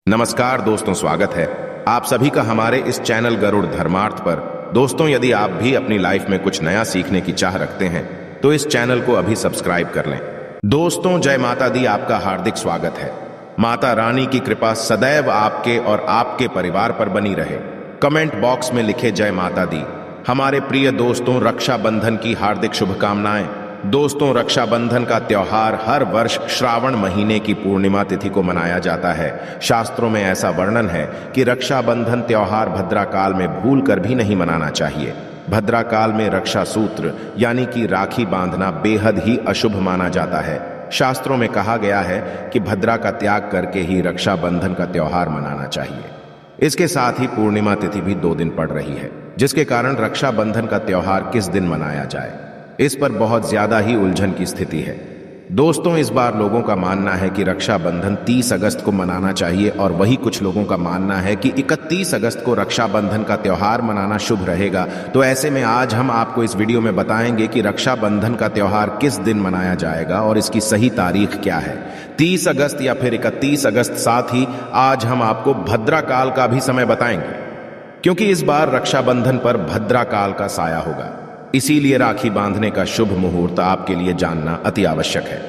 नमस्कार दोस्तों, स्वागत है आप सभी का हमारे इस चैनल गरुड़ धर्मार्थ पर। दोस्तों, यदि आप भी अपनी लाइफ में कुछ नया सीखने की चाह रखते हैं तो इस चैनल को अभी सब्सक्राइब कर लें। दोस्तों, जय माता दी, आपका हार्दिक स्वागत है। माता रानी की कृपा सदैव आपके और आपके परिवार पर बनी रहे। कमेंट बॉक्स में लिखे जय माता दी। हमारे प्रिय दोस्तों, रक्षाबंधन की हार्दिक शुभकामनाएं। दोस्तों, रक्षाबंधन का त्योहार हर वर्ष श्रावण महीने की पूर्णिमा तिथि को मनाया जाता है। शास्त्रों में ऐसा वर्णन है कि रक्षाबंधन त्योहार भद्रा काल में भूल कर भी नहीं मनाना चाहिए। भद्रा काल में रक्षा सूत्र यानी कि राखी बांधना बेहद ही अशुभ माना जाता है। शास्त्रों में कहा गया है कि भद्रा का त्याग करके ही रक्षाबंधन का त्योहार मनाना चाहिए। इसके साथ ही पूर्णिमा तिथि भी 2 दिन पड़ रही है, जिसके कारण रक्षाबंधन का त्योहार किस दिन मनाया जाए, इस पर बहुत ज्यादा ही उलझन की स्थिति है। दोस्तों, इस बार लोगों का मानना है कि रक्षाबंधन 30 अगस्त को मनाना चाहिए और वही कुछ लोगों का मानना है कि 31 अगस्त को रक्षाबंधन का त्योहार मनाना शुभ रहेगा। तो ऐसे में आज हम आपको इस वीडियो में बताएंगे कि रक्षाबंधन का त्योहार किस दिन मनाया जाएगा और इसकी सही तारीख क्या है, 30 अगस्त या फिर 31 अगस्त। साथ ही आज हम आपको भद्रा काल का भी समय बताएंगे, क्योंकि इस बार रक्षाबंधन पर भद्रा काल का साया होगा। इसीलिए राखी बांधने का शुभ मुहूर्त आपके लिए जानना अति आवश्यक है।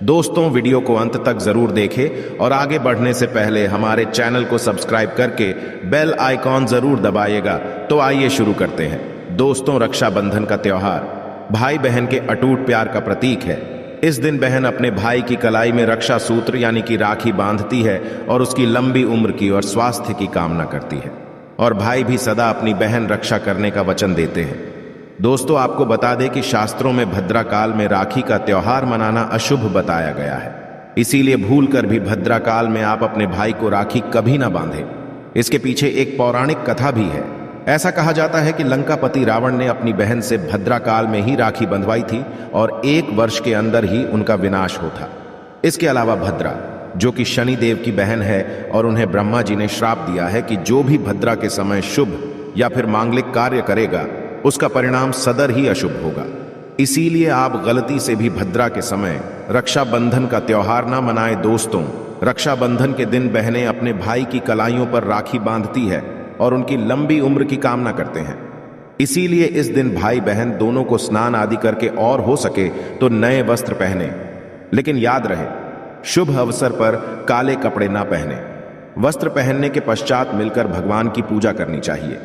दोस्तों, वीडियो को अंत तक जरूर देखें और आगे बढ़ने से पहले हमारे चैनल को सब्सक्राइब करके बेल आइकॉन जरूर दबाइएगा। तो आइए शुरू करते हैं। दोस्तों, रक्षाबंधन का त्योहार भाई बहन के अटूट प्यार का प्रतीक है। इस दिन बहन अपने भाई की कलाई में रक्षा सूत्र यानी कि राखी बांधती है और उसकी लंबी उम्र की और स्वास्थ्य की कामना करती है, और भाई भी सदा अपनी बहन रक्षा करने का वचन देते हैं। दोस्तों, आपको बता दें कि शास्त्रों में भद्रा काल में राखी का त्योहार मनाना अशुभ बताया गया है। इसीलिए भूलकर भी भद्रा काल में आप अपने भाई को राखी कभी ना बांधें। इसके पीछे एक पौराणिक कथा भी है। ऐसा कहा जाता है कि लंकापति रावण ने अपनी बहन से भद्रा काल में ही राखी बंधवाई थी और 1 वर्ष के अंदर ही उनका विनाश होता। इसके अलावा भद्रा, जो कि शनि देव की बहन है, और उन्हें ब्रह्मा जी ने श्राप दिया है कि जो भी भद्रा के समय शुभ या फिर मांगलिक कार्य करेगा उसका परिणाम सदर ही अशुभ होगा। इसीलिए आप गलती से भी भद्रा के समय रक्षाबंधन का त्योहार ना मनाएं। दोस्तों, रक्षाबंधन के दिन बहनें अपने भाई की कलाइयों पर राखी बांधती है और उनकी लंबी उम्र की कामना करते हैं। इसीलिए इस दिन भाई बहन दोनों को स्नान आदि करके और हो सके तो नए वस्त्र पहने, लेकिन याद रहे शुभ अवसर पर काले कपड़े ना पहने। वस्त्र पहनने के पश्चात मिलकर भगवान की पूजा करनी चाहिए।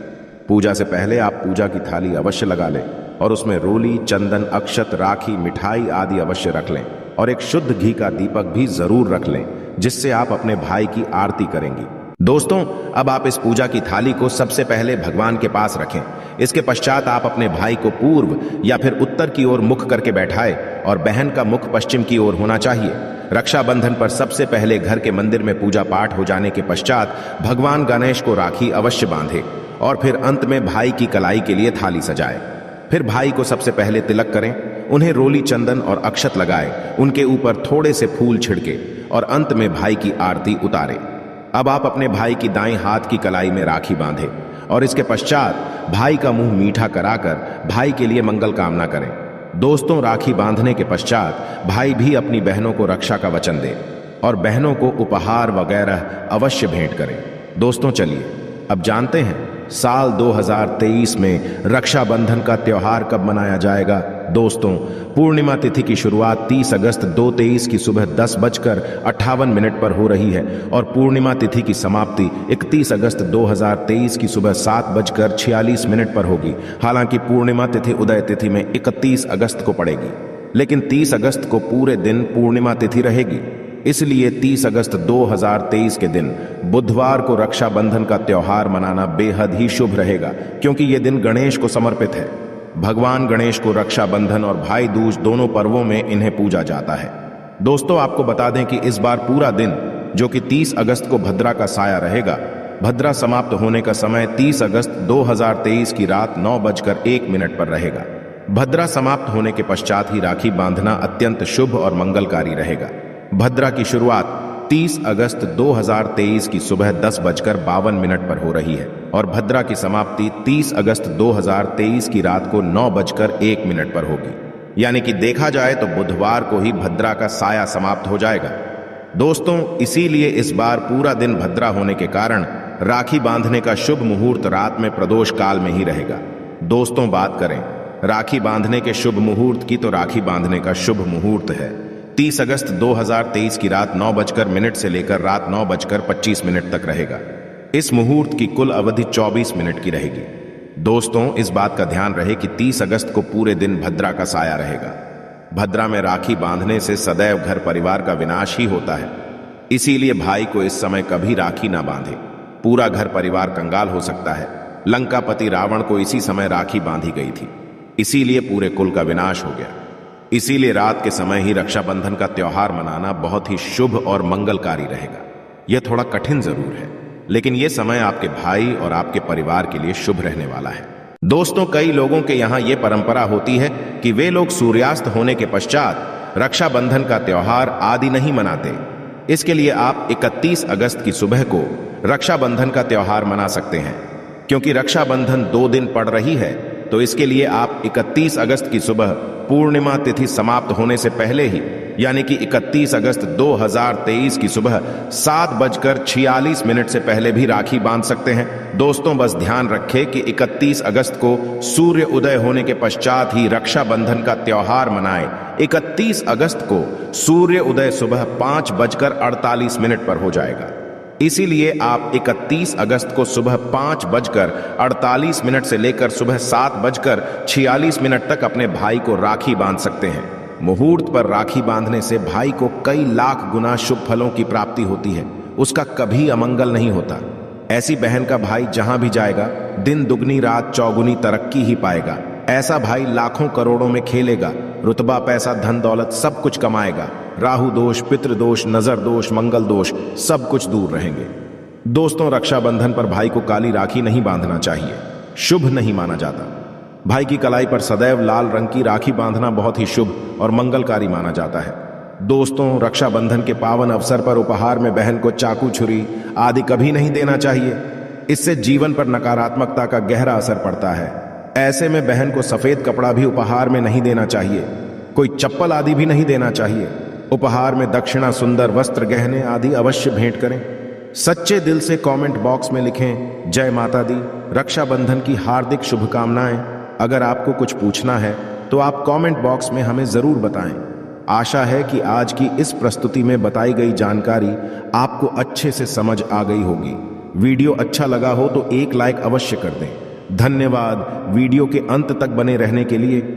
पूजा से पहले आप पूजा की थाली अवश्य लगा लें और उसमें रोली, चंदन, अक्षत, राखी, मिठाई आदि अवश्य रख लें और एक शुद्ध घी का दीपक भी जरूर रख लें, जिससे आप अपने भाई की आरती करेंगी। दोस्तों, अब आप इस पूजा की थाली को सबसे पहले भगवान के पास रखें। इसके पश्चात आप अपने भाई को पूर्व या फिर उत्तर की ओर मुख करके बैठाएं और बहन का मुख पश्चिम की ओर होना चाहिए। रक्षाबंधन पर सबसे पहले घर के मंदिर में पूजा पाठ हो जाने के पश्चात भगवान गणेश को राखी अवश्य बांधे और फिर अंत में भाई की कलाई के लिए थाली सजाए। फिर भाई को सबसे पहले तिलक करें, उन्हें रोली, चंदन और अक्षत लगाए, उनके ऊपर थोड़े से फूल छिड़के और अंत में भाई की आरती उतारे। अब आप अपने भाई की दाएं हाथ की कलाई में राखी बांधे और इसके पश्चात भाई का मुंह मीठा कराकर भाई के लिए मंगल कामना करें। दोस्तों, राखी बांधने के पश्चात भाई भी अपनी बहनों को रक्षा का वचन दे और बहनों को उपहार वगैरह अवश्य भेंट करें। दोस्तों, चलिए अब जानते हैं साल 2023 में रक्षाबंधन का त्योहार कब मनाया जाएगा। दोस्तों, पूर्णिमा तिथि की शुरुआत 30 अगस्त 2023 की सुबह 10:58 पर हो रही है और पूर्णिमा तिथि की समाप्ति 31 अगस्त 2023 की सुबह 7:46 पर होगी। हालांकि पूर्णिमा तिथि उदय तिथि में 31 अगस्त को पड़ेगी, लेकिन 30 अगस्त को पूरे दिन पूर्णिमा तिथि रहेगी। इसलिए 30 अगस्त 2023 के दिन बुधवार को रक्षाबंधन का त्योहार मनाना बेहद ही शुभ रहेगा, क्योंकि यह दिन गणेश को समर्पित है। भगवान गणेश को रक्षाबंधन और भाई दूज दोनों पर्वों में इन्हें पूजा जाता है। दोस्तों, आपको बता दें कि इस बार पूरा दिन, जो कि 30 अगस्त को भद्रा का साया रहेगा, भद्रा समाप्त होने का समय 30 अगस्त 2023 की रात 9:01 पर रहेगा। भद्रा समाप्त होने के पश्चात ही राखी बांधना अत्यंत शुभ और मंगलकारी रहेगा। भद्रा की शुरुआत 30 अगस्त 2023 की सुबह 10:52 पर हो रही है और भद्रा की समाप्ति 30 अगस्त 2023 की रात को 9:01 पर होगी। यानी कि देखा जाए तो बुधवार को ही भद्रा का साया समाप्त हो जाएगा। दोस्तों, इसीलिए इस बार पूरा दिन भद्रा होने के कारण राखी बांधने का शुभ मुहूर्त रात में प्रदोष काल में ही रहेगा। दोस्तों, बात करें राखी बांधने के शुभ मुहूर्त की, तो राखी बांधने का शुभ मुहूर्त है 30 अगस्त 2023 की रात 9:00 से लेकर रात 9:25 तक रहेगा। इस मुहूर्त की कुल अवधि 24 मिनट की रहेगी। दोस्तों, इस बात का ध्यान रहे कि 30 अगस्त को पूरे दिन भद्रा का साया रहेगा। भद्रा में राखी बांधने से सदैव घर परिवार का विनाश ही होता है। इसीलिए भाई को इस समय कभी राखी ना बांधे, पूरा घर परिवार कंगाल हो सकता है। लंकापति रावण को इसी समय राखी बांधी गई थी, इसीलिए पूरे कुल का विनाश हो गया। इसीलिए रात के समय ही रक्षाबंधन का त्योहार मनाना बहुत ही शुभ और मंगलकारी रहेगा। यह थोड़ा कठिन जरूर है, लेकिन यह समय आपके भाई और आपके परिवार के लिए शुभ रहने वाला है। दोस्तों, कई लोगों के यहाँ यह परंपरा होती है कि वे लोग सूर्यास्त होने के पश्चात रक्षाबंधन का त्योहार आदि नहीं मनाते। इसके लिए आप 31 अगस्त की सुबह को रक्षाबंधन का त्योहार मना सकते हैं। क्योंकि रक्षाबंधन 2 दिन पड़ रही है, तो इसके लिए आप 31 अगस्त की सुबह पूर्णिमा तिथि समाप्त होने से पहले ही, यानी कि 31 अगस्त 2023 की सुबह 7:46 से पहले भी राखी बांध सकते हैं। दोस्तों, बस ध्यान रखें कि 31 अगस्त को सूर्य उदय होने के पश्चात ही रक्षाबंधन का त्योहार मनाएं। 31 अगस्त को सूर्य उदय सुबह 5:48 पर हो जाएगा। इसीलिए आप 31 अगस्त को सुबह 5:48 से लेकर सुबह 7:46 तक अपने भाई को राखी बांध सकते हैं। मुहूर्त पर राखी बांधने से भाई को कई लाख गुना शुभ फलों की प्राप्ति होती है, उसका कभी अमंगल नहीं होता। ऐसी बहन का भाई जहां भी जाएगा, दिन दुगनी रात चौगुनी तरक्की ही पाएगा। ऐसा भाई लाखों करोड़ों में खेलेगा, रुतबा पैसा धन दौलत सब कुछ कमाएगा। राहु दोष, पितृदोष, नजर दोष, मंगल दोष सब कुछ दूर रहेंगे। दोस्तों, रक्षाबंधन पर भाई को काली राखी नहीं बांधना चाहिए, शुभ नहीं माना जाता। भाई की कलाई पर सदैव लाल रंग की राखी बांधना बहुत ही शुभ और मंगलकारी माना जाता है। दोस्तों, रक्षाबंधन के पावन अवसर पर उपहार में बहन को चाकू, छुरी आदि कभी नहीं देना चाहिए। इससे जीवन पर नकारात्मकता का गहरा असर पड़ता है। ऐसे में बहन को सफेद कपड़ा भी उपहार में नहीं देना चाहिए, कोई चप्पल आदि भी नहीं देना चाहिए। उपहार में दक्षिणा, सुंदर वस्त्र, गहने आदि अवश्य भेंट करें। सच्चे दिल से कमेंट बॉक्स में लिखें जय माता दी, रक्षाबंधन की हार्दिक शुभकामनाएं। अगर आपको कुछ पूछना है तो आप कमेंट बॉक्स में हमें जरूर बताएं। आशा है कि आज की इस प्रस्तुति में बताई गई जानकारी आपको अच्छे से समझ आ गई होगी। वीडियो अच्छा लगा हो तो एक लाइक अवश्य कर दें। धन्यवाद वीडियो के अंत तक बने रहने के लिए।